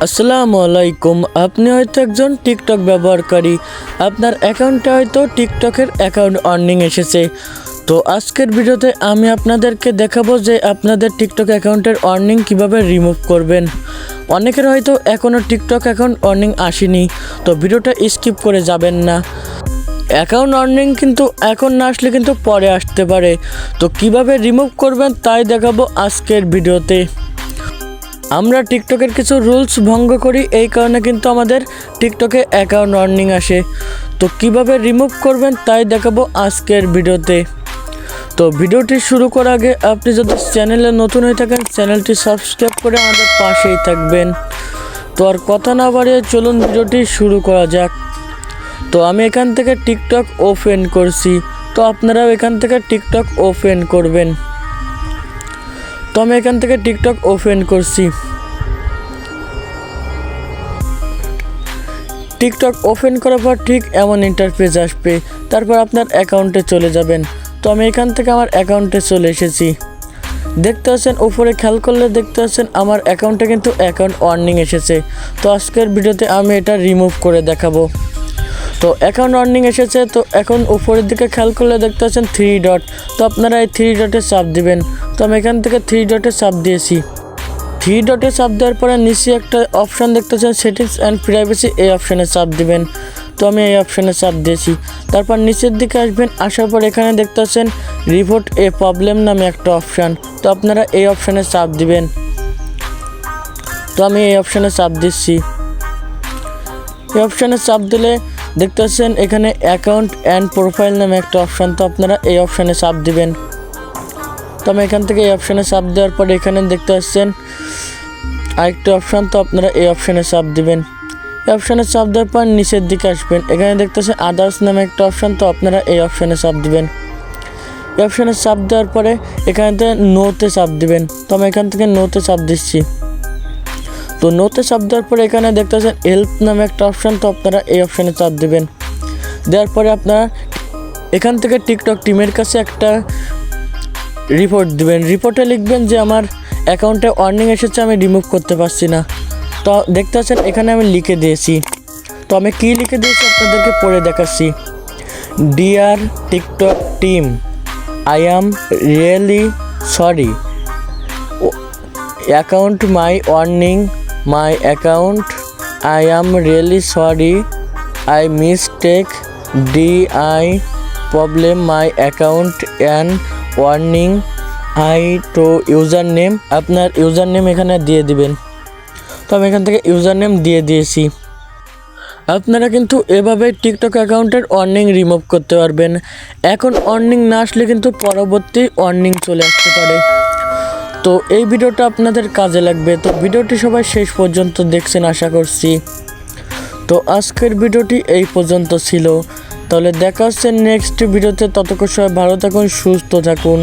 আসসালামু আলাইকুম। আপনি হয়তো একজন টিকটক ব্যবহারকারী, আপনার অ্যাকাউন্টে হয়তো টিকটকের অ্যাকাউন্ট আর্নিং এসেছে। তো আজকের ভিডিওতে আমি আপনাদেরকে দেখাবো যে আপনাদের টিকটক অ্যাকাউন্টের আর্নিং কিভাবে রিমুভ করবেন। অনেকের হয়তো এখনও টিকটক অ্যাকাউন্ট আর্নিং আসেনি, তো ভিডিওটা স্কিপ করে যাবেন না। অ্যাকাউন্ট আর্নিং কিন্তু এখন না আসলে কিন্তু পরে আসতে পারে, তো কিভাবে রিমুভ করবেন তাই দেখাবো আজকের ভিডিওতে। আমরা টিকটকের কিছু রুলস ভঙ্গ করি, এই কারণে কিন্তু আমাদের টিকটকে অ্যাকাউন্ট আর্নিং আসে। তো কিভাবে রিমুভ করবেন তাই দেখাবো আজকের ভিডিওতে। তো ভিডিওটি শুরু করার আগে আপনি যদি চ্যানেলে নতুন হয়ে থাকেন চ্যানেলটি সাবস্ক্রাইব করে আমাদের পাশেই থাকবেন। তো আর কথা না বাড়িয়ে চলুন ভিডিওটি শুরু করা যাক। তো আমি এখান থেকে টিকটক ওপেন করছি, তো আপনারাও এখান থেকে টিকটক ওপেন করবেন। তো আমি এখান থেকে টিকটক ওপেন করছি। টিকটক ওপেন করার পর ঠিক এমন ইন্টারফেস আসবে, তারপর আপনার অ্যাকাউন্টে চলে যাবেন। তো আমি এখান থেকে আমার অ্যাকাউন্টে চলে এসেছি। দেখতে পাচ্ছেন উপরে খেয়াল করলে দেখতে পাচ্ছেন আমার অ্যাকাউন্টে কিন্তু অ্যাকাউন্ট আর্নিং এসেছে। তো আজকের ভিডিওতে আমি এটা রিমুভ করে দেখাবো। তো অ্যাকাউন্ট আর্নিং এসেছে, তো এখন উপরের দিকে খেয়াল করলে দেখতে পাচ্ছেন 3 ডট। তো আপনারা এই 3 ডটে চাপ দিবেন। তো আমি এখান থেকে 3 ডটে চাপ দিয়েছি। 3 ডটে চাপ দেওয়ার পরে নিচে একটা অপশান দেখতে পাচ্ছেন সেটিংস অ্যান্ড প্রাইভেসি, এই অপশানে চাপ দিবেন। তো আমি এই অপশানে চাপ দিয়েছি। তারপর নিচের দিকে আসবেন, আসার পর এখানে দেখতে পাচ্ছেন রিপোর্ট এ প্রবলেম নামে একটা অপশান। তো আপনারা এই অপশানে চাপ দিবেন। তো আমি এই অপশানে চাপ দিচ্ছি। এই অপশানে চাপ দিলে দেখতে পাচ্ছেন এখানে অ্যাকাউন্ট অ্যান্ড প্রোফাইল নামে একটা অপশান। তো আপনারা এই অপশানে চাপ দিবেন। তো আমি এখান থেকে এই অপশানে চাপ দেওয়ার পরে এখানে দেখতে পাচ্ছেন আরেকটা অপশান। তো আপনারা এই অপশানে চাপ দিবেন। এই অপশানে চাপ দেওয়ার পর নিচের দিকে আসবেন, এখানে দেখতে পাচ্ছেন আদার্স নামে একটা অপশান। তো আপনারা এই অপশানে চাপ দিবেন। এই অপশানে চাপ দেওয়ার পরে এখানে নোতে চাপ দিবেন। তো আমি এখান থেকে নোতে চাপ দিচ্ছি। তো নোতে চাপ দেওয়ার পরে এখানে দেখতে পাচ্ছেন হেল্প নামে একটা অপশান। তো আপনারা এই অপশানে চাপ দিবেন। দেওয়ার পরে আপনারা এখান থেকে টিকটক টিমের কাছে একটা রিপোর্ট দিবেন। রিপোর্টে লিখবেন যে আমার অ্যাকাউন্টে আর্নিং এসেছে, আমি রিমুভ করতে পারছি না। তো দেখতে পাচ্ছেন এখানে আমি লিখে দিয়েছি। তো আমি কী লিখে দিয়েছি আপনাদেরকে পড়ে দেখাচ্ছি। Dear TikTok team, I am really sorry, account my earning my account, I am really sorry, I mistake DI problem my account and warning I to user name. আপনার ইউজার নেম এখানে দিয়ে দিবেন। তো আমি এখান থেকে ইউজার নেম দিয়ে দিয়েছি। আপনারা কিন্তু এভাবে টিকটক অ্যাকাউন্টের আর্নিং রিমুভ করতে পারবেন। এখন আর্নিং না আসলে কিন্তু পরবর্তী আর্নিং চলে আসতে পারে। তো এই ভিডিওটা আপনাদের কাজে লাগবে। তো ভিডিওটি সবাই শেষ পর্যন্ত দেখছেন আশা করছি। তো আজকের ভিডিওটি এই পর্যন্ত ছিল। তাহলে দেখা হচ্ছে নেক্সট ভিডিওতে। ততক্ষণ সবাই ভালো থাকুন, সুস্থ থাকুন।